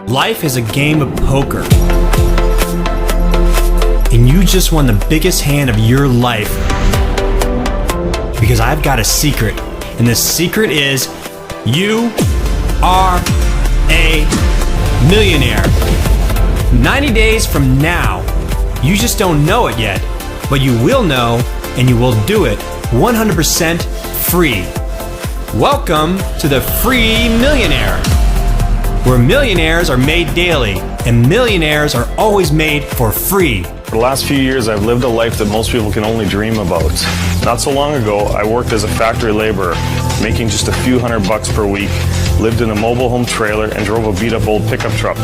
Life is a game of poker. And you just won the biggest hand of your life. Because I've got a secret. And the secret is you are a millionaire. 90 days from now. You just don't know it yet. But you will know, and you will do it 100% free. Welcome to the Free Millionaire, where millionaires are made daily and millionaires are always made for free. For the last few years, I've lived a life that most people can only dream about. Not so long ago, I worked as a factory laborer, making just a few $100 per week, lived in a mobile home trailer, and drove a beat-up old pickup truck.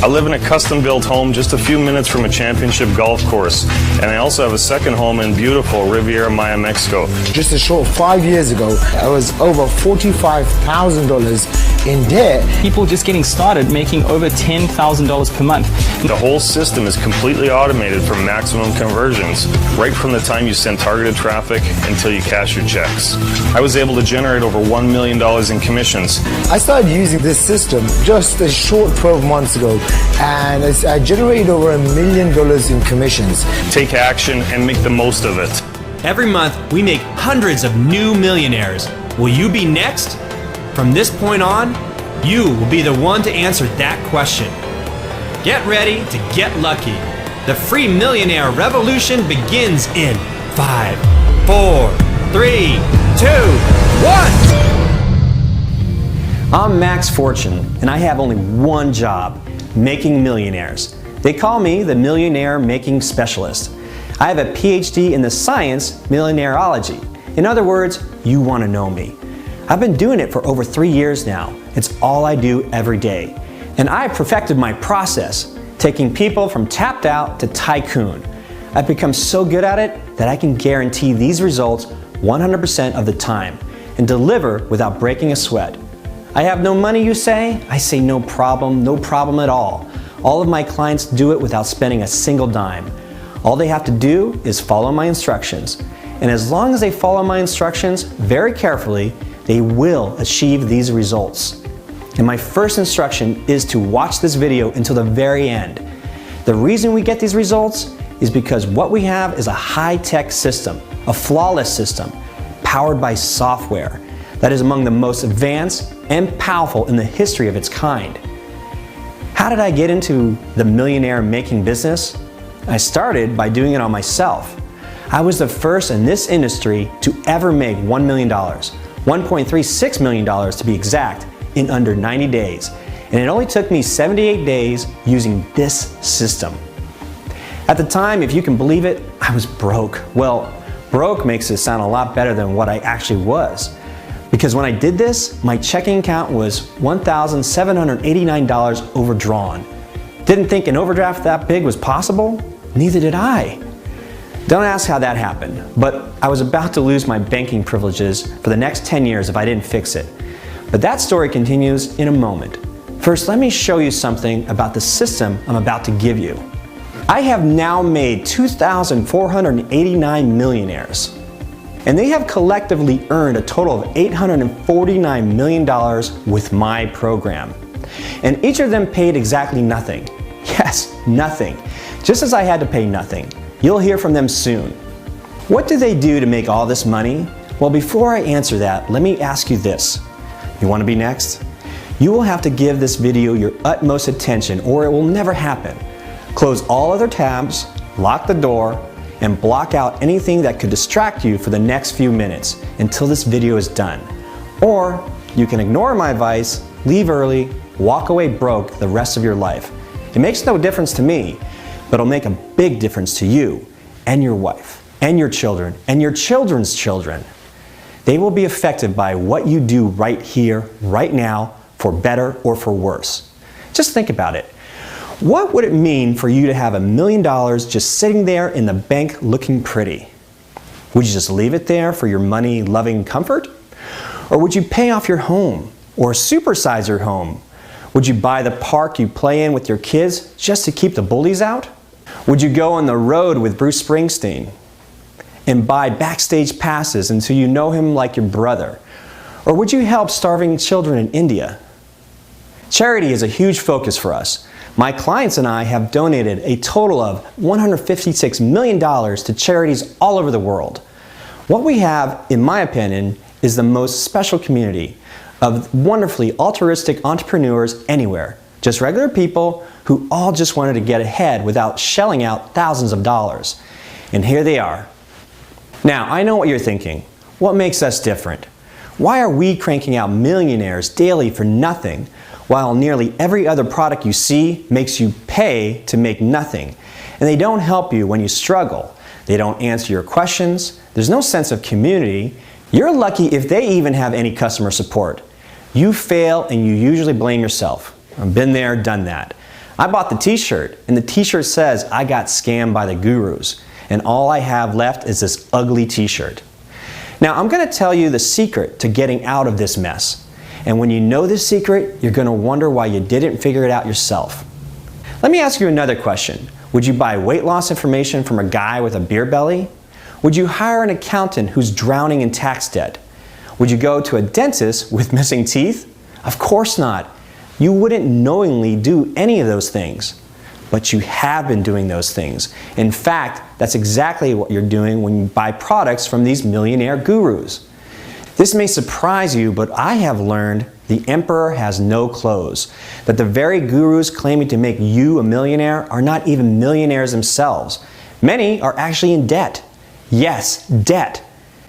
I live in a custom-built home just a few minutes from a championship golf course, and I also have a second home in beautiful Riviera Maya, Mexico. Just a short 5 years ago, I was over $45,000 in debt. People just getting started making over $10,000 per month. The whole system is completely automated for maximum conversions, right from the time you send targeted traffic until you cash your checks. I was able to generate over $1 million in commissions. I started using this system just a short 12 months ago, and I generated over $1 million in commissions. Take action and make the most of it. Every month, we make hundreds of new millionaires. Will you be next? From this point on, you will be the one to answer that question. Get ready to get lucky. The Free Millionaire Revolution begins in 5, 4, 3, 2, 1. I'm Max Fortune, and I have only one job, making millionaires. They call me the Millionaire Making Specialist. I have a PhD in the science millionaireology. In other words, you want to know me. I've been doing it for over 3 years now. It's all I do every day. And I've perfected my process, taking people from tapped out to tycoon. I've become so good at it that I can guarantee these results 100% of the time and deliver without breaking a sweat. I have no money, you say? I say no problem at all. All of my clients do it without spending a single dime. All they have to do is follow my instructions. And as long as they follow my instructions very carefully, they will achieve these results. And my first instruction is to watch this video until the very end. The reason we get these results is because what we have is a high-tech system, a flawless system, powered by software that is among the most advanced and powerful in the history of its kind. How did I get into the millionaire making business? I started by doing it on myself. I was the first in this industry to ever make $1 million. $1.36 million to be exact, in under 90 days. And it only took me 78 days using this system. At the time, if you can believe it, I was broke. Well, broke makes it sound a lot better than what I actually was. Because when I did this, my checking account was $1,789 overdrawn. Didn't think an overdraft that big was possible? Neither did I. Don't ask how that happened, but I was about to lose my banking privileges for the next 10 years if I didn't fix it. But that story continues in a moment. First, let me show you something about the system I'm about to give you. I have now made 2,489 millionaires, and they have collectively earned a total of $849 million with my program. And each of them paid exactly nothing. Yes, nothing. Just as I had to pay nothing. You'll hear from them soon. What do they do to make all this money? Well, before I answer that, let me ask you this. You want to be next? You will have to give this video your utmost attention or it will never happen. Close all other tabs, lock the door, and block out anything that could distract you for the next few minutes until this video is done. Or you can ignore my advice, leave early, walk away broke the rest of your life. It makes no difference to me, but it'll make a big difference to you and your wife and your children and your children's children. They will be affected by what you do right here, right now, for better or for worse. Just think about it. What would it mean for you to have $1 million just sitting there in the bank looking pretty? Would you just leave it there for your money-loving comfort? Or would you pay off your home or supersize your home? Would you buy the park you play in with your kids just to keep the bullies out? Would you go on the road with Bruce Springsteen and buy backstage passes until you know him like your brother? Or would you help starving children in India? Charity is a huge focus for us. My clients and I have donated a total of $156 million to charities all over the world. What we have, in my opinion, is the most special community of wonderfully altruistic entrepreneurs anywhere. Just regular people who all just wanted to get ahead without shelling out thousands of dollars. And here they are. Now, I know what you're thinking. What makes us different? Why are we cranking out millionaires daily for nothing, while nearly every other product you see makes you pay to make nothing? And they don't help you when you struggle. They don't answer your questions. There's no sense of community. You're lucky if they even have any customer support. You fail and you usually blame yourself. I've been there, done that. I bought the t-shirt, and the t-shirt says I got scammed by the gurus, and all I have left is this ugly t-shirt. Now, I'm going to tell you the secret to getting out of this mess. And when you know this secret, you're going to wonder why you didn't figure it out yourself. Let me ask you another question. Would you buy weight loss information from a guy with a beer belly? Would you hire an accountant who's drowning in tax debt? Would you go to a dentist with missing teeth? Of course not. You wouldn't knowingly do any of those things. But you have been doing those things. In fact, that's exactly what you're doing when you buy products from these millionaire gurus. This may surprise you, but I have learned the emperor has no clothes. That the very gurus claiming to make you a millionaire are not even millionaires themselves. Many are actually in debt. Yes, debt.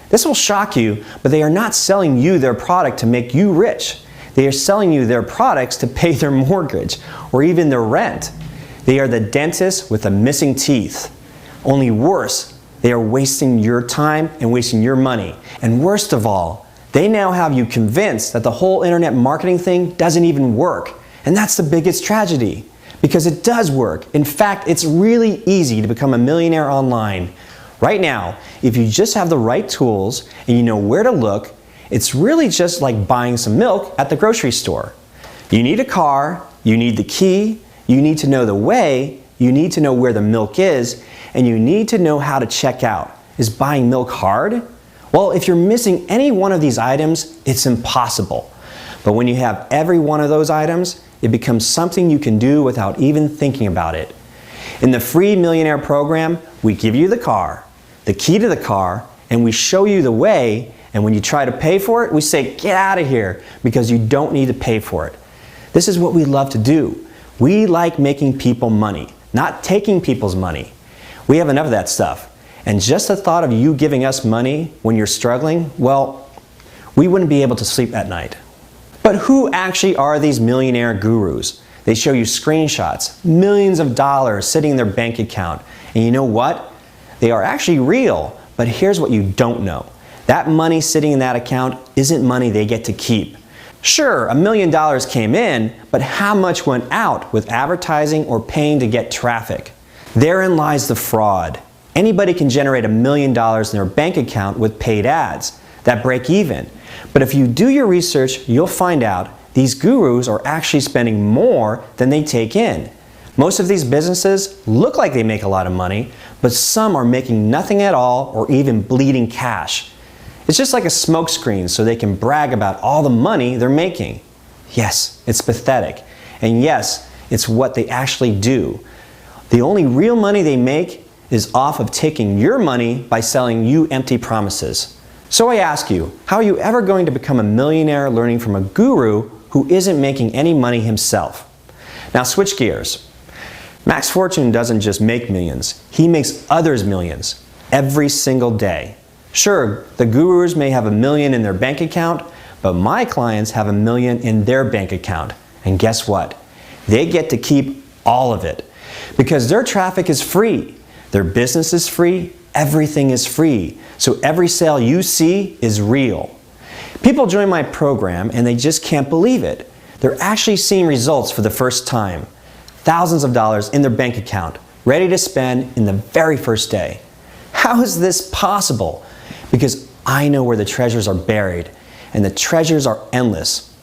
This will shock you, but they are not selling you their product to make you rich. They are selling you their products to pay their mortgage or even their rent. They are the dentist with the missing teeth. Only worse, they are wasting your time and wasting your money. And worst of all, they now have you convinced that the whole internet marketing thing doesn't even work. And that's the biggest tragedy, because it does work. In fact, it's really easy to become a millionaire online. Right now, if you just have the right tools and you know where to look, it's really just like buying some milk at the grocery store. You need a car, you need the key, you need to know the way, you need to know where the milk is, and you need to know how to check out. Is buying milk hard? Well, if you're missing any one of these items, it's impossible. But when you have every one of those items, it becomes something you can do without even thinking about it. In the free Millionaire program, we give you the car, the key to the car, and we show you the way, and when you try to pay for it, we say, get out of here, because you don't need to pay for it. This is what we love to do. We like making people money, not taking people's money. We have enough of that stuff. And just the thought of you giving us money when you're struggling, well, we wouldn't be able to sleep at night. But who actually are these millionaire gurus? They show you screenshots, millions of dollars sitting in their bank account. And you know what? They are actually real, but here's what you don't know. That money sitting in that account isn't money they get to keep. Sure, $1 million came in, but how much went out with advertising or paying to get traffic? Therein lies the fraud. Anybody can generate $1 million in their bank account with paid ads that break even. But if you do your research, you'll find out these gurus are actually spending more than they take in. Most of these businesses look like they make a lot of money, but some are making nothing at all or even bleeding cash. It's just like a smokescreen so they can brag about all the money they're making. Yes, it's pathetic. And yes, it's what they actually do. The only real money they make is off of taking your money by selling you empty promises. So I ask you, how are you ever going to become a millionaire learning from a guru who isn't making any money himself? Now switch gears. Max Fortune doesn't just make millions, he makes others millions every single day. Sure, the gurus may have $1 million in their bank account, but my clients have $1 million in their bank account. And guess what? They get to keep all of it because their traffic is free, their business is free, everything is free. So every sale you see is real. People join my program and they just can't believe it. They're actually seeing results for the first time. Thousands of dollars in their bank account, ready to spend in the very first day. How is this possible? Because I know where the treasures are buried, and the treasures are endless.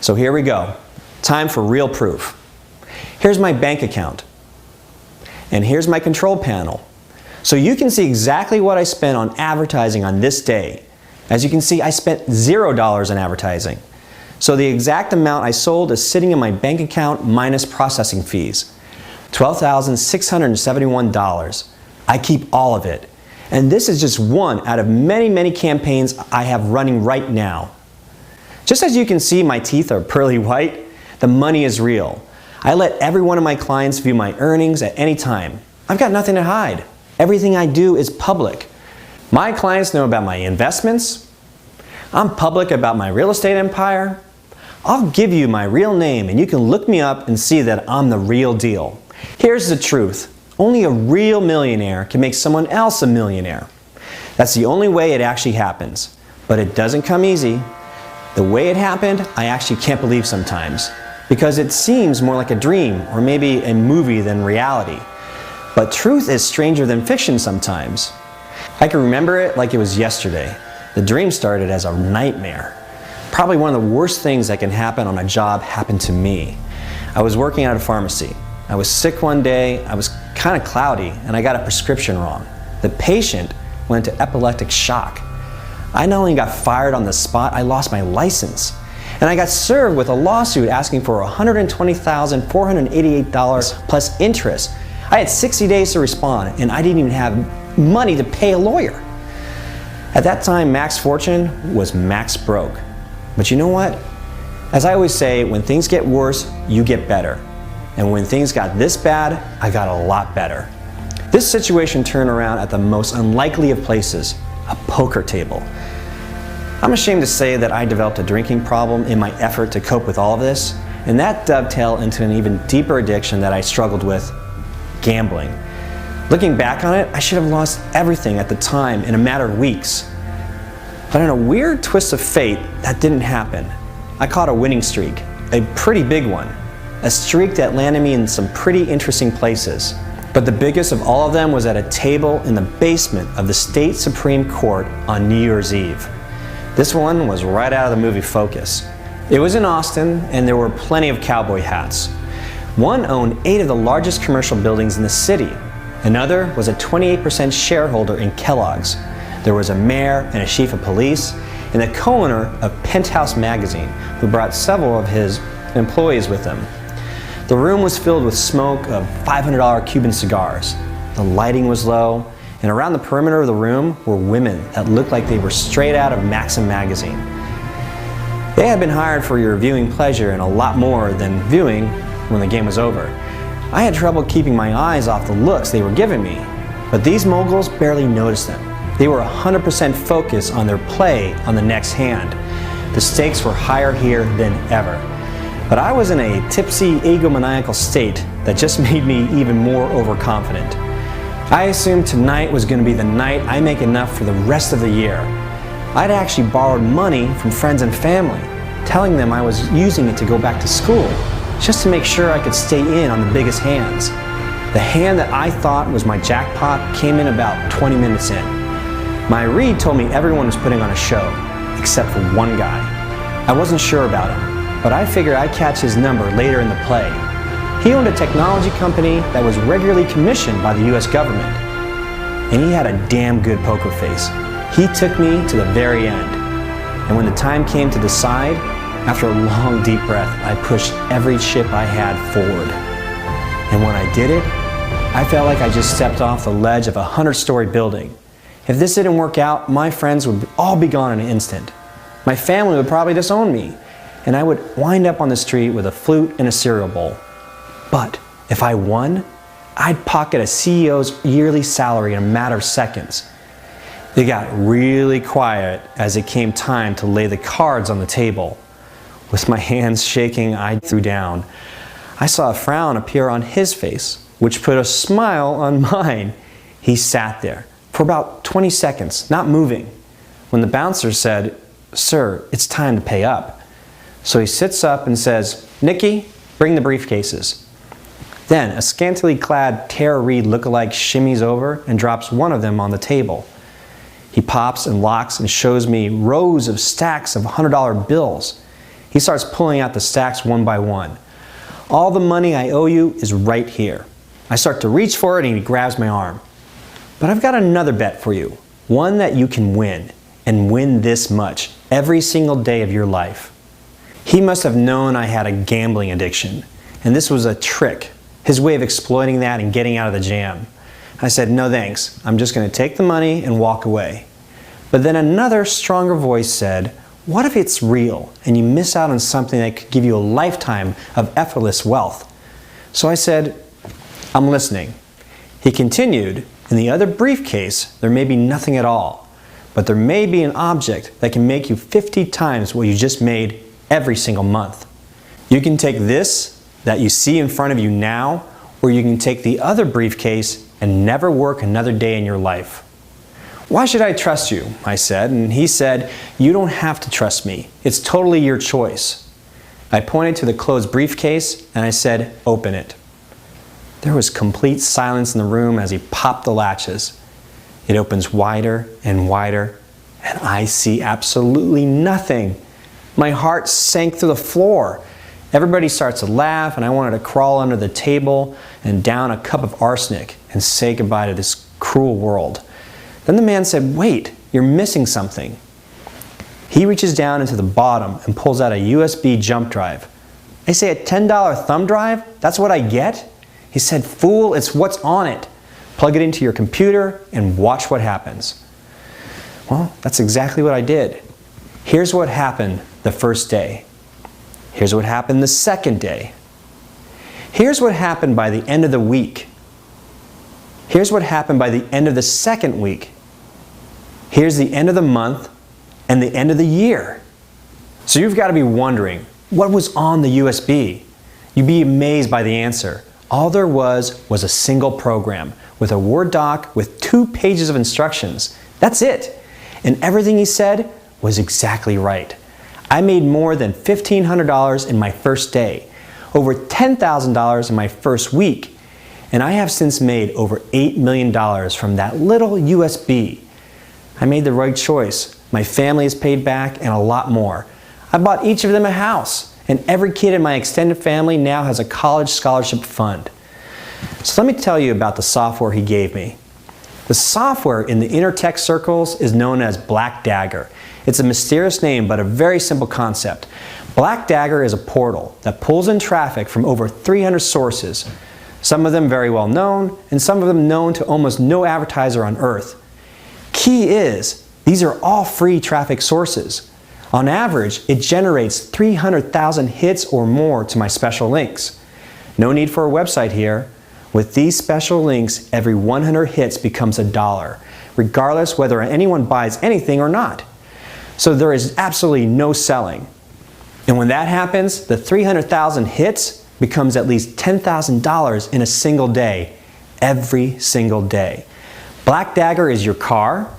So here we go. Time for real proof. Here's my bank account, and here's my control panel. So you can see exactly what I spent on advertising on this day. As you can see, I spent $0 on advertising. So the exact amount I sold is sitting in my bank account minus processing fees. $12,671. I keep all of it. And this is just one out of many, many campaigns I have running right now. Just as you can see, my teeth are pearly white. The money is real. I let every one of my clients view my earnings at any time. I've got nothing to hide. Everything I do is public. My clients know about my investments. I'm public about my real estate empire. I'll give you my real name and you can look me up and see that I'm the real deal. Here's the truth. Only a real millionaire can make someone else a millionaire. That's the only way it actually happens. But it doesn't come easy. The way it happened, I actually can't believe sometimes, because it seems more like a dream or maybe a movie than reality. But truth is stranger than fiction sometimes. I can remember it like it was yesterday. The dream started as a nightmare. Probably one of the worst things that can happen on a job happened to me. I was working at a pharmacy. I was sick one day, I was kind of cloudy, and I got a prescription wrong. The patient went into epileptic shock. I not only got fired on the spot, I lost my license. And I got served with a lawsuit asking for $120,488 plus interest. I had 60 days to respond, and I didn't even have money to pay a lawyer. At that time, max fortune was max broke. But you know what? As I always say, when things get worse, you get better. And when things got this bad, I got a lot better. This situation turned around at the most unlikely of places, a poker table. I'm ashamed to say that I developed a drinking problem in my effort to cope with all of this, and that dovetailed into an even deeper addiction that I struggled with, gambling. Looking back on it, I should have lost everything at the time in a matter of weeks. But in a weird twist of fate, that didn't happen. I caught a winning streak, a pretty big one. A streak that landed me in some pretty interesting places. But the biggest of all of them was at a table in the basement of the State Supreme Court on New Year's Eve. This one was right out of the movie Focus. It was in Austin, and there were plenty of cowboy hats. One owned 8 of the largest commercial buildings in the city. Another was a 28% shareholder in Kellogg's. There was a mayor and a chief of police, and the co-owner of Penthouse magazine, who brought several of his employees with him. The room was filled with smoke of $500 Cuban cigars. The lighting was low, and around the perimeter of the room were women that looked like they were straight out of Maxim magazine. They had been hired for your viewing pleasure and a lot more than viewing when the game was over. I had trouble keeping my eyes off the looks they were giving me, but these moguls barely noticed them. They were 100% focused on their play on the next hand. The stakes were higher here than ever. But I was in a tipsy, egomaniacal state that just made me even more overconfident. I assumed tonight was going to be the night I make enough for the rest of the year. I'd actually borrowed money from friends and family, telling them I was using it to go back to school, just to make sure I could stay in on the biggest hands. The hand that I thought was my jackpot came in about 20 minutes in. My read told me everyone was putting on a show, except for one guy. I wasn't sure about him, but I figured I'd catch his number later in the play. He owned a technology company that was regularly commissioned by the US government. And he had a damn good poker face. He took me to the very end. And when the time came to decide, after a long deep breath, I pushed every chip I had forward. And when I did it, I felt like I just stepped off the ledge of a 100-story building. If this didn't work out, my friends would all be gone in an instant. My family would probably disown me, and I would wind up on the street with a flute and a cereal bowl. But if I won, I'd pocket a CEO's yearly salary in a matter of seconds. It got really quiet as it came time to lay the cards on the table. With my hands shaking, I threw down. I saw a frown appear on his face, which put a smile on mine. He sat there for about 20 seconds, not moving. When the bouncer said, "Sir, it's time to pay up." So he sits up and says, "Nikki, bring the briefcases." Then a scantily clad Tara Reid lookalike shimmies over and drops one of them on the table. He pops and locks and shows me rows of stacks of $100 bills. He starts pulling out the stacks one by one. "All the money I owe you is right here." I start to reach for it and he grabs my arm. "But I've got another bet for you, one that you can win, and win this much every single day of your life." He must have known I had a gambling addiction, and this was a trick, his way of exploiting that and getting out of the jam. I said, no thanks, I'm just going to take the money and walk away. But then another stronger voice said, what if it's real and you miss out on something that could give you a lifetime of effortless wealth? So I said, I'm listening. He continued, in the other briefcase, there may be nothing at all, but there may be an object that can make you 50 times what you just made every single month. You can take this that you see in front of you now, or you can take the other briefcase and never work another day in your life. Why should I trust you? I said, and he said, you don't have to trust me. It's totally your choice. I pointed to the closed briefcase and I said, open it. There was complete silence in the room as he popped the latches. It opens wider and wider, and I see absolutely nothing. My heart sank through the floor. Everybody starts to laugh, and I wanted to crawl under the table and down a cup of arsenic and say goodbye to this cruel world. Then the man said, wait, you're missing something. He reaches down into the bottom and pulls out a USB jump drive. I say, a $10 thumb drive? That's what I get? He said, fool, it's what's on it. Plug it into your computer and watch what happens. Well, that's exactly what I did. Here's what happened the first day. Here's what happened the second day. Here's what happened by the end of the week. Here's what happened by the end of the second week. Here's the end of the month and the end of the year. So you've got to be wondering, what was on the USB? You'd be amazed by the answer. All there was a single program with a Word doc with 2 pages of instructions. That's it. And everything he said was exactly right. I made more than $1,500 in my first day, over $10,000 in my first week, and I have since made over $8 million from that little USB. I made the right choice. My family is paid back and a lot more. I bought each of them a house. And every kid in my extended family now has a college scholarship fund. So let me tell you about the software he gave me. The software in the inner tech circles is known as Black Dagger. It's a mysterious name, but a very simple concept. Black Dagger is a portal that pulls in traffic from over 300 sources, some of them very well known, and some of them known to almost no advertiser on earth. Key is, these are all free traffic sources. On average, it generates 300,000 hits or more to my special links. No need for a website here. With these special links, every 100 hits becomes $1, regardless whether anyone buys anything or not. So there is absolutely no selling. And when that happens, the 300,000 hits becomes at least $10,000 in a single day, every single day. Black Dagger is your car.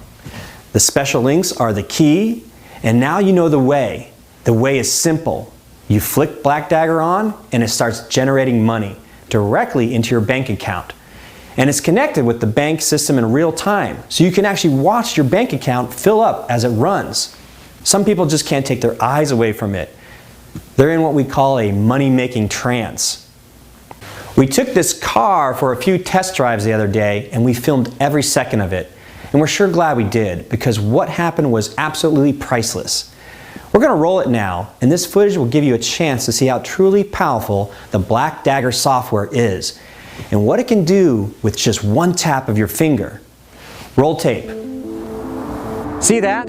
The special links are the key. And now you know the way. The way is simple. You flick Black Dagger on and it starts generating money directly into your bank account. And it's connected with the bank system in real time, so you can actually watch your bank account fill up as it runs. Some people just can't take their eyes away from it. They're in what we call a money-making trance. We took this car for a few test drives the other day and we filmed every second of it. And we're sure glad we did, because what happened was absolutely priceless. We're going to roll it now, and this footage will give you a chance to see how truly powerful the Black Dagger software is, and what it can do with just one tap of your finger. Roll tape. See that?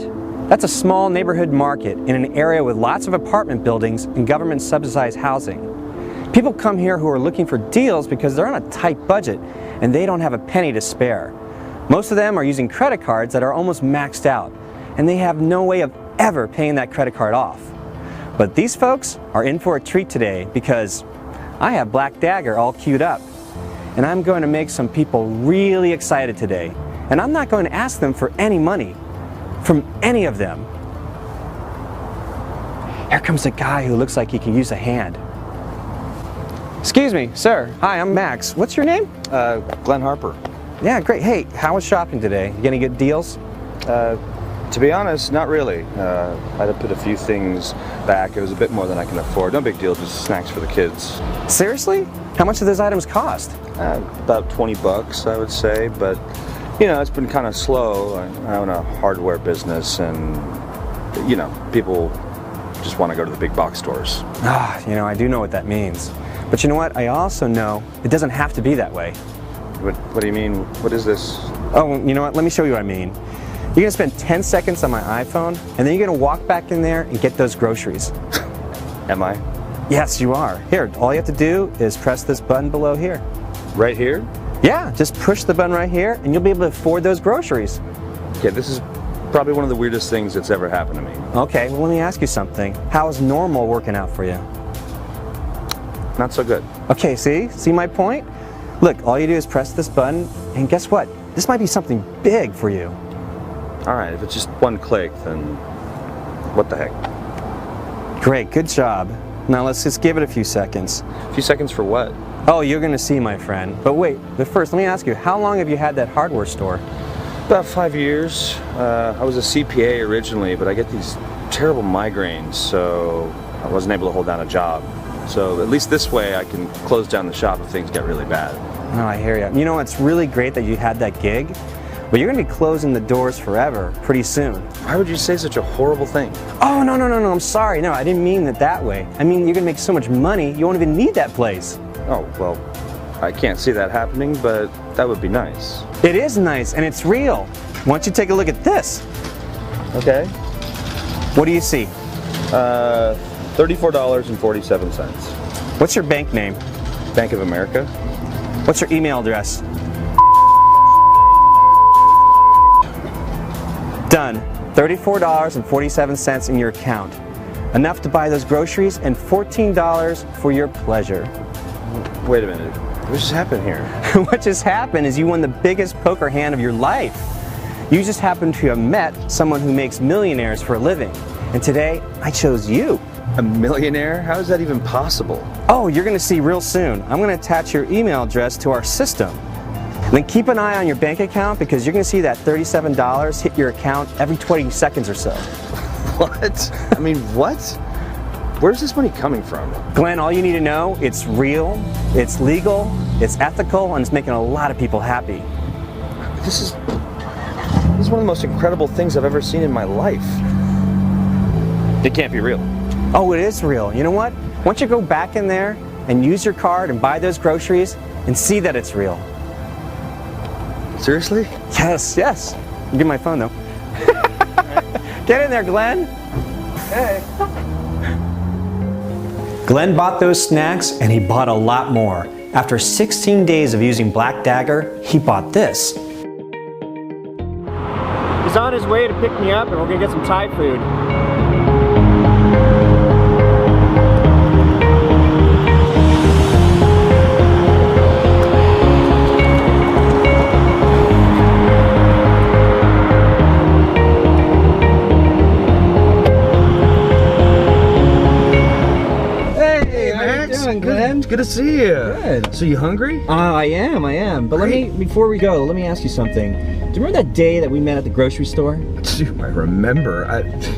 That's a small neighborhood market in an area with lots of apartment buildings and government subsidized housing. People come here who are looking for deals because they're on a tight budget and they don't have a penny to spare. Most of them are using credit cards that are almost maxed out, and they have no way of ever paying that credit card off. But these folks are in for a treat today because I have Black Dagger all queued up. And I'm going to make some people really excited today. And I'm not going to ask them for any money from any of them. Here comes a guy who looks like he can use a hand. Excuse me, sir. Hi, I'm Max. What's your name? Glenn Harper. Yeah, great. Hey, how was shopping today? You getting good deals? To be honest, not really. I had to put a few things back. It was a bit more than I can afford. No big deal, just snacks for the kids. Seriously? How much do those items cost? About 20 bucks, I would say, but you know, it's been kind of slow. I own a hardware business and you know, people just want to go to the big box stores. I do know what that means. But you know what? I also know it doesn't have to be that way. What do you mean? What is this? Oh, you know what? Let me show you what I mean. You're gonna spend 10 seconds on my iPhone, and then you're gonna walk back in there and get those groceries. Am I? Yes, you are. Here, all you have to do is press this button below here. Right here? Yeah, just push the button right here, and you'll be able to afford those groceries. Okay, this is probably one of the weirdest things that's ever happened to me. Okay, well, let me ask you something. How is normal working out for you? Not so good. Okay, see my point? Look, all you do is press this button, and guess what? This might be something big for you. All right, if it's just one click, then what the heck? Great, good job. Now let's just give it a few seconds. A few seconds for what? Oh, you're gonna see, my friend. But wait, first, let me ask you, how long have you had that hardware store? About 5 years. I was a CPA originally, but I get these terrible migraines, so I wasn't able to hold down a job. So at least this way I can close down the shop if things get really bad. Oh, I hear you. You know, it's really great that you had that gig, but you're gonna be closing the doors forever pretty soon. Why would you say such a horrible thing? Oh, no, I'm sorry. No, I didn't mean it that way. I mean, you're gonna make so much money, you won't even need that place. Oh, well, I can't see that happening, but that would be nice. It is nice, and it's real. Why don't you take a look at this? Okay. What do you see? $34.47. What's your bank name? Bank of America. What's your email address? Done. $34.47 in your account. Enough to buy those groceries and $14 for your pleasure. Wait a minute. What just happened here? What just happened is you won the biggest poker hand of your life. You just happen to have met someone who makes millionaires for a living. And today, I chose you. A millionaire? How is that even possible? Oh, you're gonna see real soon. I'm gonna attach your email address to our system. And then keep an eye on your bank account because you're gonna see that $37 hit your account every 20 seconds or so. What? I mean, what? Where's this money coming from? Glenn, all you need to know, it's real, it's legal, it's ethical, and it's making a lot of people happy. This is one of the most incredible things I've ever seen in my life. It can't be real. Oh, it is real. You know what? Why don't you go back in there and use your card and buy those groceries and see that it's real. Seriously? Yes. Give me my phone, though. Get in there, Glenn. Hey. Glenn bought those snacks, and he bought a lot more. After 16 days of using Black Dagger, he bought this. He's on his way to pick me up, and we're gonna get some Thai food. Glenn? Good to see you. Good. So you hungry? I am. But before we go, let me ask you something. Do you remember that day that we met at the grocery store? Dude, I remember.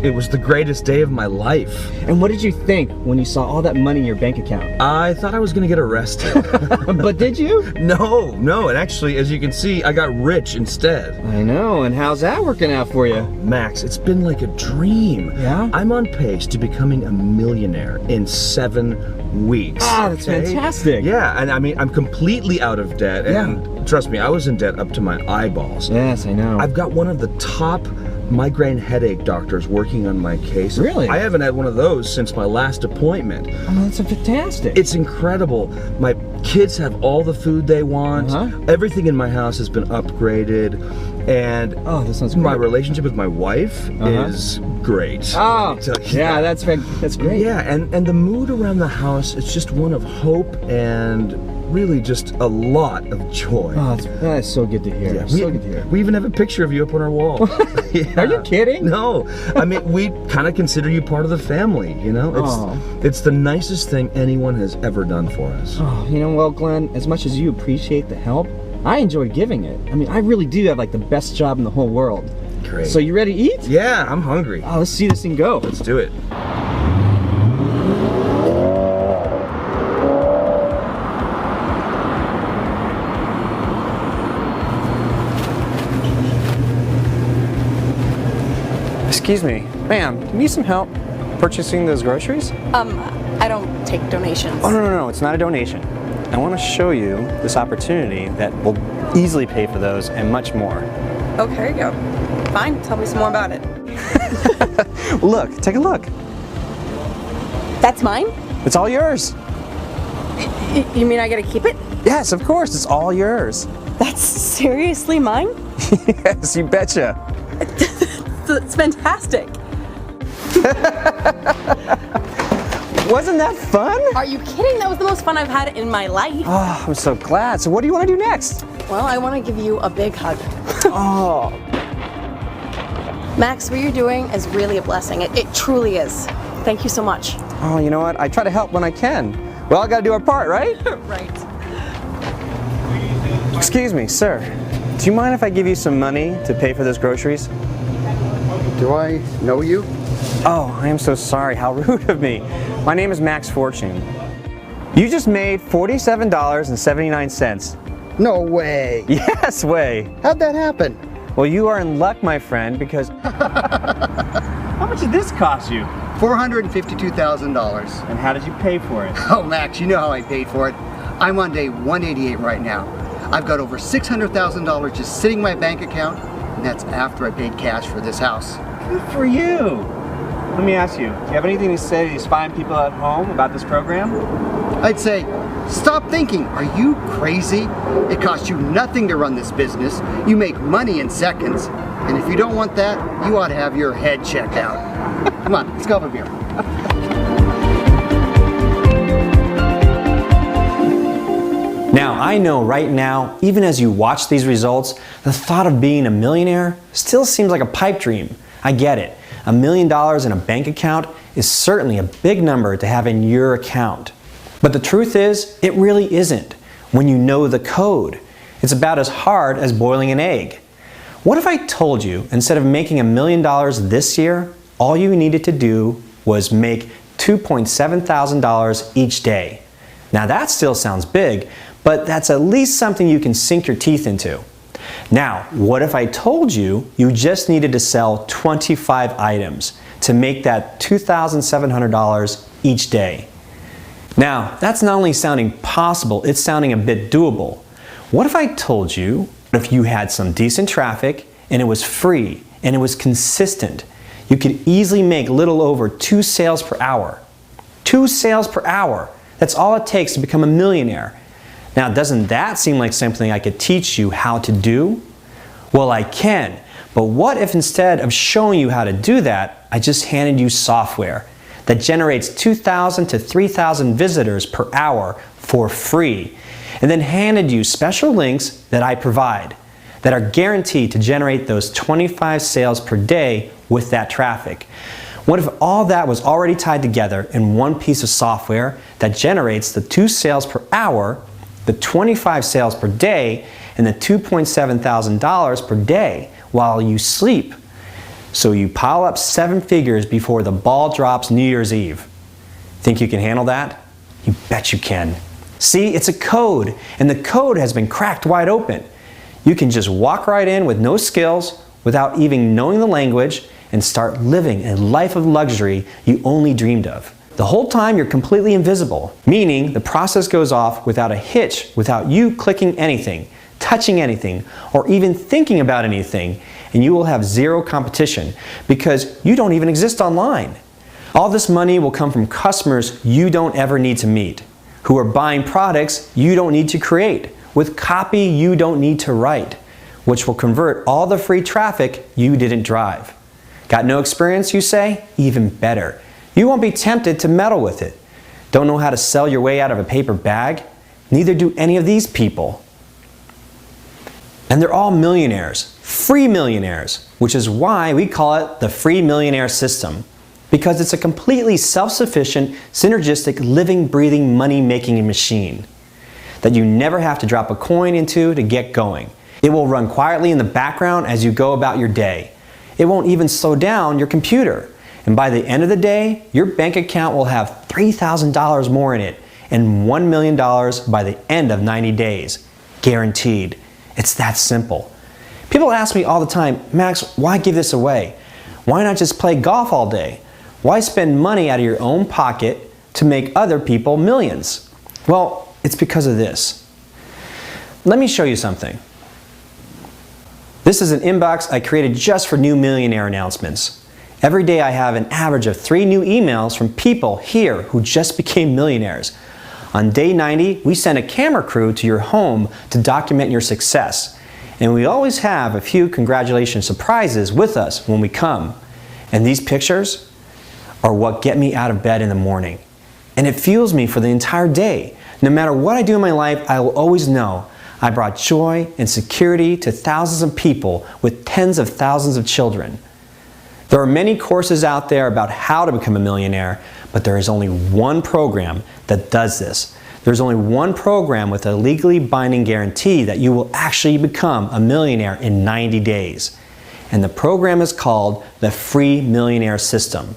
It was the greatest day of my life. And what did you think when you saw all that money in your bank account? I thought I was gonna get arrested. But did you? No. And actually, as you can see, I got rich instead. I know, and how's that working out for you? Max, it's been like a dream. Yeah? I'm on pace to becoming a millionaire in 7 weeks. Ah, that's fantastic. Yeah, and I mean, I'm completely out of debt, and trust me, I was in debt up to my eyeballs. Yes, I know. I've got one of the top migraine headache doctors working on my case. Really? I haven't had one of those since my last appointment. Oh, that's fantastic. It's incredible. My kids have all the food they want. Everything in my house has been upgraded. And oh, that sounds great. My relationship with my wife is great. Oh, yeah, that's great. Yeah, and the mood around the house, it's just one of hope and really just a lot of joy. Oh, that's so good to hear. Yeah, so good to hear. We even have a picture of you up on our wall. Are you kidding? No, I mean, we kind of consider you part of the family, you know? It's the nicest thing anyone has ever done for us. Oh, you know, well, Glenn, as much as you appreciate the help, I enjoy giving it. I mean, I really do have like the best job in the whole world. Great. So you ready to eat? Yeah, I'm hungry. Oh, let's see this thing go. Let's do it. Excuse me, ma'am, do you need some help? purchasing those groceries? I don't take donations. Oh, no, it's not a donation. I want to show you this opportunity that will easily pay for those and much more. Okay, go. Fine, tell me some more about it. Look, take a look. That's mine? It's all yours. You mean I gotta keep it? Yes, of course, it's all yours. That's seriously mine? Yes, you betcha. It's fantastic. Wasn't that fun? Are you kidding? That was the most fun I've had in my life. Oh, I'm so glad. So what do you want to do next? Well, I want to give you a big hug. Oh. Max, what you're doing is really a blessing. It truly is. Thank you so much. Oh, you know what? I try to help when I can. Well, I gotta do our part, right? Right. Excuse me, sir. Do you mind if I give you some money to pay for those groceries? Do I know you? Oh, I am so sorry. How rude of me. My name is Max Fortune. You just made $47.79. No way. Yes, way. How'd that happen? Well, you are in luck, my friend, because... How much did this cost you? $452,000. And how did you pay for it? Oh, Max, you know how I paid for it. I'm on day 188 right now. I've got over $600,000 just sitting in my bank account, and that's after I paid cash for this house. Good for you. Let me ask you, do you have anything to say to these fine people at home about this program? I'd say, stop thinking. Are you crazy? It costs you nothing to run this business. You make money in seconds. And if you don't want that, you ought to have your head checked out. Come on, let's go have a beer. Now, I know right now, even as you watch these results, the thought of being a millionaire still seems like a pipe dream. I get it. $1 million in a bank account is certainly a big number to have in your account. But the truth is, it really isn't when you know the code. It's about as hard as boiling an egg. What if I told you, instead of making $1 million this year, all you needed to do was make $2.7 thousand each day? Now that still sounds big, but that's at least something you can sink your teeth into. Now, what if I told you you just needed to sell 25 items to make that $2,700 each day? Now, that's not only sounding possible, it's sounding a bit doable. What if I told you if you had some decent traffic and it was free and it was consistent, you could easily make a little over 2 sales per hour. 2 sales per hour. That's all it takes to become a millionaire. Now, doesn't that seem like something I could teach you how to do? Well, I can, but what if instead of showing you how to do that, I just handed you software that generates 2,000 to 3,000 visitors per hour for free, and then handed you special links that I provide that are guaranteed to generate those 25 sales per day with that traffic? What if all that was already tied together in one piece of software that generates the 2 sales per hour, the 25 sales per day, and the $2.7 thousand per day while you sleep? So you pile up 7 figures before the ball drops New Year's Eve. Think you can handle that? You bet you can. See, it's a code, and the code has been cracked wide open. You can just walk right in with no skills, without even knowing the language, and start living a life of luxury you only dreamed of. The whole time you're completely invisible, meaning the process goes off without a hitch, without you clicking anything, touching anything, or even thinking about anything, and you will have zero competition because you don't even exist online. All this money will come from customers you don't ever need to meet, who are buying products you don't need to create, with copy you don't need to write, which will convert all the free traffic you didn't drive. Got no experience, you say? Even better. You won't be tempted to meddle with it. Don't know how to sell your way out of a paper bag? Neither do any of these people. And they're all millionaires, free millionaires, which is why we call it the free millionaire system, because it's a completely self-sufficient, synergistic, living, breathing, money-making machine that you never have to drop a coin into to get going. It will run quietly in the background as you go about your day. It won't even slow down your computer. And by the end of the day, your bank account will have $3,000 more in it and $1 million by the end of 90 days. Guaranteed. It's that simple. People ask me all the time, Max, why give this away? Why not just play golf all day? Why spend money out of your own pocket to make other people millions? Well, it's because of this. Let me show you something. This is an inbox I created just for new millionaire announcements. Every day I have an average of 3 new emails from people here who just became millionaires. On day 90, we send a camera crew to your home to document your success. And we always have a few congratulations surprises with us when we come. And these pictures are what get me out of bed in the morning. And it fuels me for the entire day. No matter what I do in my life, I will always know I brought joy and security to thousands of people with tens of thousands of children. There are many courses out there about how to become a millionaire, but there is only one program that does this. There's only one program with a legally binding guarantee that you will actually become a millionaire in 90 days. And the program is called the Free Millionaire System.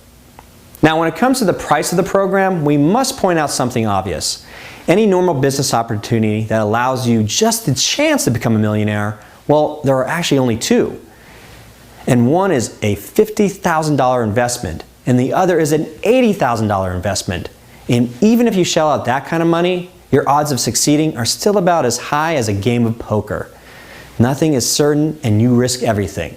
Now, when it comes to the price of the program, we must point out something obvious. Any normal business opportunity that allows you just the chance to become a millionaire, well, there are actually only 2. And one is a $50,000 investment, and the other is an $80,000 investment. And even if you shell out that kind of money, your odds of succeeding are still about as high as a game of poker. Nothing is certain, and you risk everything.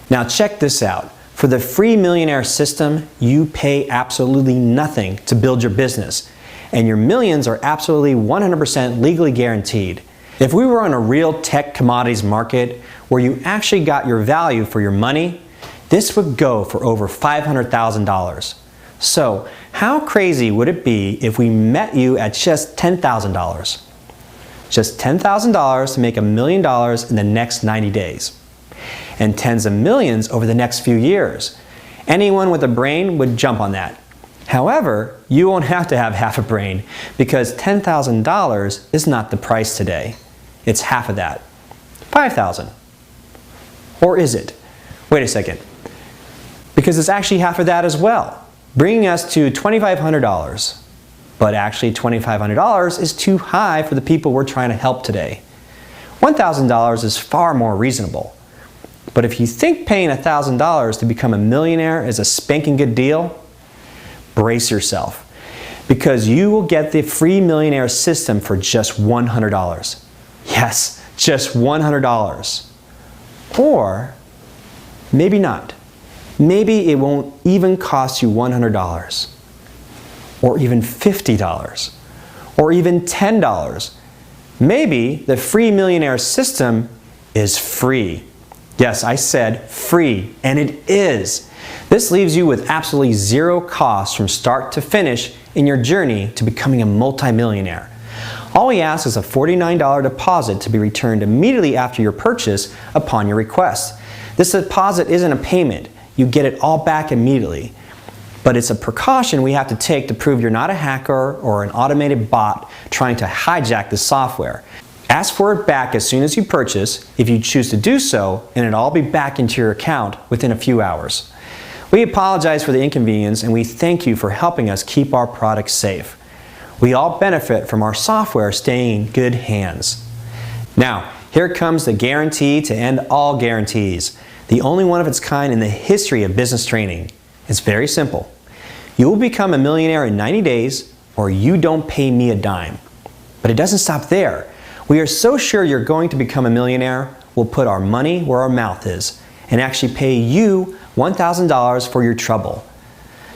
Now check this out. For the Free Millionaire System, you pay absolutely nothing to build your business, and your millions are absolutely 100% legally guaranteed. If we were on a real tech commodities market where you actually got your value for your money, this would go for over $500,000. So, how crazy would it be if we met you at just $10,000? Just $10,000 to make $1 million in the next 90 days. And tens of millions over the next few years. Anyone with a brain would jump on that. However, you won't have to have half a brain because $10,000 is not the price today. It's half of that. $5,000. Or is it? Wait a second. Because it's actually half of that as well, bringing us to $2,500. But actually $2,500 is too high for the people we're trying to help today. $1,000 is far more reasonable. But if you think paying $1,000 to become a millionaire is a spanking good deal, brace yourself. Because you will get the Free Millionaire System for just $100. Yes, just $100. Or maybe not. Maybe it won't even cost you $100. Or even $50. Or even $10. Maybe the Free Millionaire System is free. Yes, I said free, and it is. This leaves you with absolutely zero cost from start to finish in your journey to becoming a multimillionaire. All we ask is a $49 deposit to be returned immediately after your purchase upon your request. This deposit isn't a payment. You get it all back immediately. But it's a precaution we have to take to prove you're not a hacker or an automated bot trying to hijack the software. Ask for it back as soon as you purchase, if you choose to do so, and it'll all be back into your account within a few hours. We apologize for the inconvenience, and we thank you for helping us keep our products safe. We all benefit from our software staying in good hands. Now, here comes the guarantee to end all guarantees, the only one of its kind in the history of business training. It's very simple. You will become a millionaire in 90 days, or you don't pay me a dime. But it doesn't stop there. We are so sure you're going to become a millionaire, we'll put our money where our mouth is and actually pay you $1,000 for your trouble.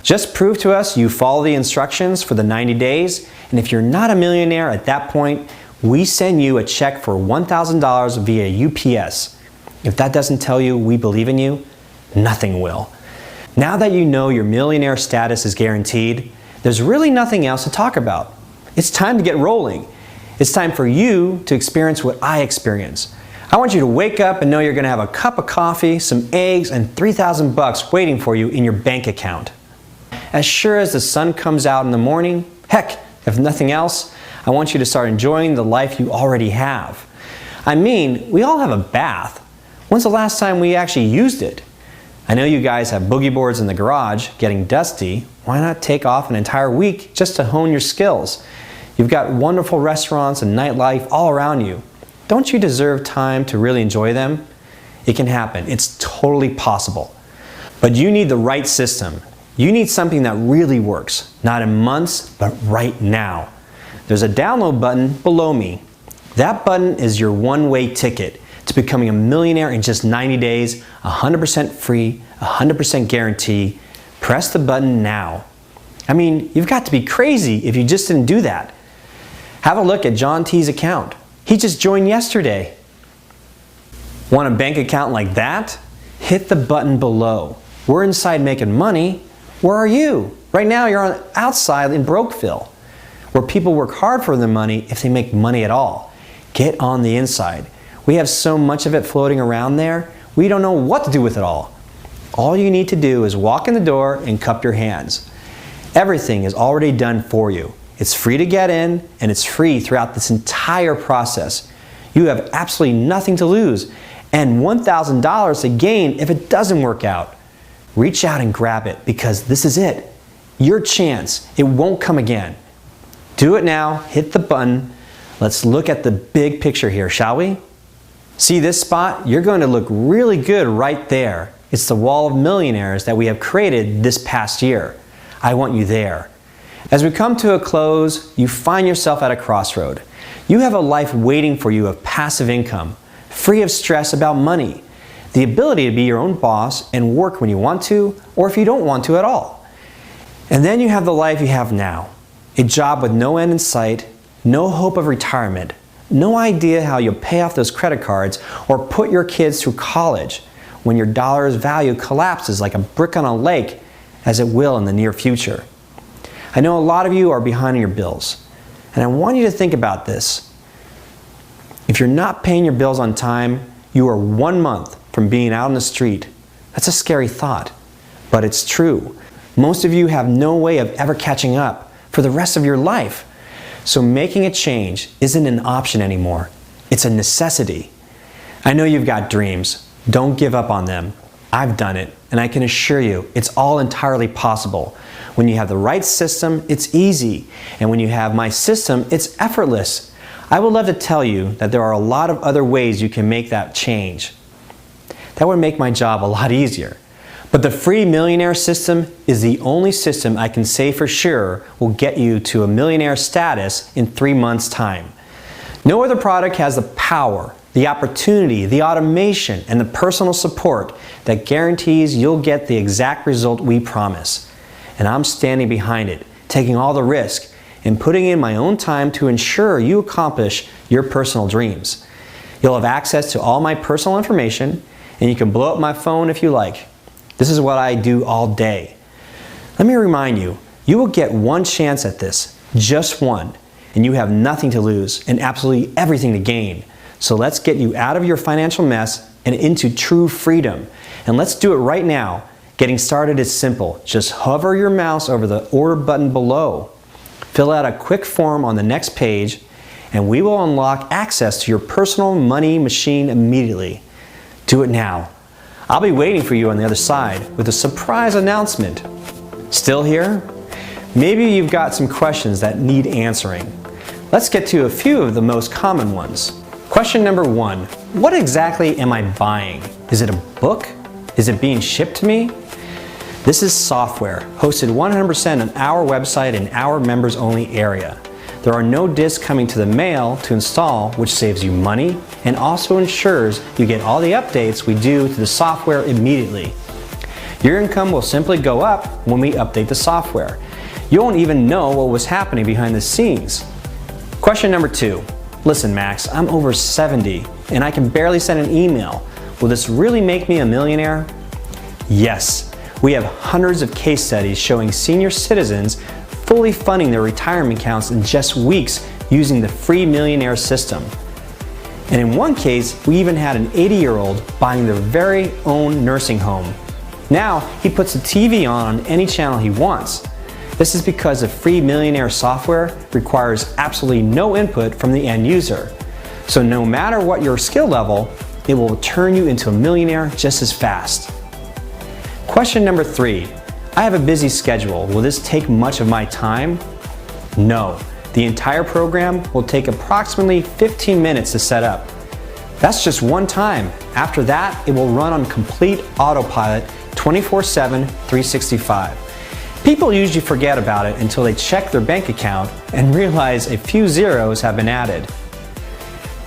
Just prove to us you follow the instructions for the 90 days, and if you're not a millionaire at that point, we send you a check for $1,000 via UPS. If that doesn't tell you we believe in you, nothing will. Now that you know your millionaire status is guaranteed, there's really nothing else to talk about. It's time to get rolling. It's time for you to experience what I experience. I want you to wake up and know you're going to have a cup of coffee, some eggs, and $3,000 waiting for you in your bank account. As sure as the sun comes out in the morning, heck, if nothing else, I want you to start enjoying the life you already have. I mean, we all have a bath. When's the last time we actually used it? I know you guys have boogie boards in the garage getting dusty. Why not take off an entire week just to hone your skills? You've got wonderful restaurants and nightlife all around you. Don't you deserve time to really enjoy them? It can happen. It's totally possible. But you need the right system. You need something that really works, not in months, but right now. There's a download button below me. That button is your one-way ticket to becoming a millionaire in just 90 days, 100% free, 100% guarantee. Press the button now. I mean, you've got to be crazy if you just didn't do that. Have a look at John T's account. He just joined yesterday. Want a bank account like that? Hit the button below. We're inside making money. Where are you? Right now you're outside in Brokeville, where people work hard for their money if they make money at all. Get on the inside. We have so much of it floating around there, we don't know what to do with it all. All you need to do is walk in the door and cup your hands. Everything is already done for you. It's free to get in, and it's free throughout this entire process. You have absolutely nothing to lose and $1,000 to gain if it doesn't work out. Reach out and grab it, because this is it. Your chance. It won't come again. Do it now. Hit the button. Let's look at the big picture here, shall we? See this spot? You're going to look really good right there. It's the wall of millionaires that we have created this past year. I want you there. As we come to a close, you find yourself at a crossroad. You have a life waiting for you of passive income, free of stress about money, the ability to be your own boss and work when you want to, or if you don't want to at all. And then you have the life you have now, a job with no end in sight, no hope of retirement, no idea how you'll pay off those credit cards or put your kids through college when your dollar's value collapses like a brick on a lake, as it will in the near future. I know a lot of you are behind on your bills, and I want you to think about this. If you're not paying your bills on time, you are 1 month from being out on the street. That's a scary thought, but it's true. Most of you have no way of ever catching up for the rest of your life. So making a change isn't an option anymore. It's a necessity. I know you've got dreams. Don't give up on them. I've done it, and I can assure you it's all entirely possible. When you have the right system, it's easy. And when you have my system, it's effortless. I would love to tell you that there are a lot of other ways you can make that change. That would make my job a lot easier. But the free millionaire system is the only system I can say for sure will get you to a millionaire status in 3 months' time. No other product has the power, the opportunity, the automation, and the personal support that guarantees you'll get the exact result we promise. And I'm standing behind it, taking all the risk and putting in my own time to ensure you accomplish your personal dreams. You'll have access to all my personal information, and you can blow up my phone if you like. This is what I do all day. Let me remind you, you will get one chance at this, just one, and you have nothing to lose and absolutely everything to gain. So let's get you out of your financial mess and into true freedom. And let's do it right now. Getting started is simple. Just hover your mouse over the order button below. Fill out a quick form on the next page, and we will unlock access to your personal money machine immediately. Do it now. I'll be waiting for you on the other side with a surprise announcement. Still here? Maybe you've got some questions that need answering. Let's get to a few of the most common ones. Question number 1, what exactly am I buying? Is it a book? Is it being shipped to me? This is software, hosted 100% on our website in our members-only area. There are no discs coming to the mail to install, which saves you money and also ensures you get all the updates we do to the software immediately. Your income will simply go up when we update the software. You won't even know what was happening behind the scenes. Question number 2. Listen, Max, I'm over 70 and I can barely send an email. Will this really make me a millionaire? Yes. We have hundreds of case studies showing senior citizens fully funding their retirement accounts in just weeks using the free millionaire system. And in one case, we even had an 80-year-old buying their very own nursing home. Now, he puts the TV on any channel he wants. This is because the free millionaire software requires absolutely no input from the end user. So no matter what your skill level, it will turn you into a millionaire just as fast. Question number 3. I have a busy schedule. Will this take much of my time? No. The entire program will take approximately 15 minutes to set up. That's just one time. After that, it will run on complete autopilot 24/7, 365. People usually forget about it until they check their bank account and realize a few zeros have been added.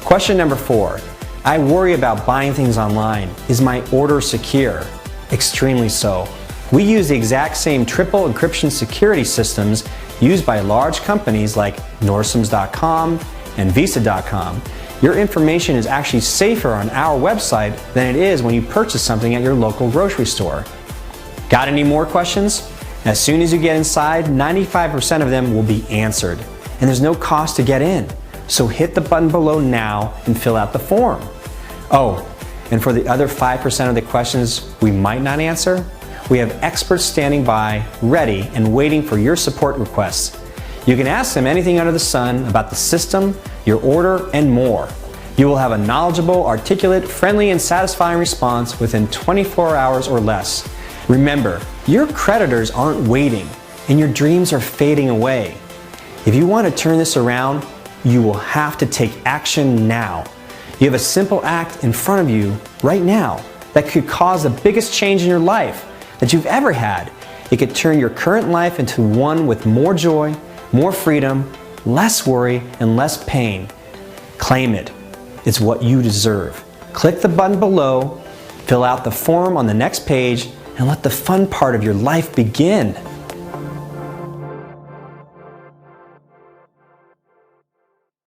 Question number 4. I worry about buying things online. Is my order secure? Extremely so. We use the exact same triple encryption security systems used by large companies like Norsems.com and Visa.com. Your information is actually safer on our website than it is when you purchase something at your local grocery store. Got any more questions? As soon as you get inside, 95% of them will be answered, and there's no cost to get in. So hit the button below now and fill out the form. Oh, and for the other 5% of the questions we might not answer, we have experts standing by, ready and waiting for your support requests. You can ask them anything under the sun about the system, your order, and more. You will have a knowledgeable, articulate, friendly, and satisfying response within 24 hours or less. Remember, your creditors aren't waiting, and your dreams are fading away. If you want to turn this around, you will have to take action now. You have a simple act in front of you right now that could cause the biggest change in your life that you've ever had. It could turn your current life into one with more joy, more freedom, less worry, and less pain. Claim it. It's what you deserve. Click the button below, fill out the form on the next page, and let the fun part of your life begin.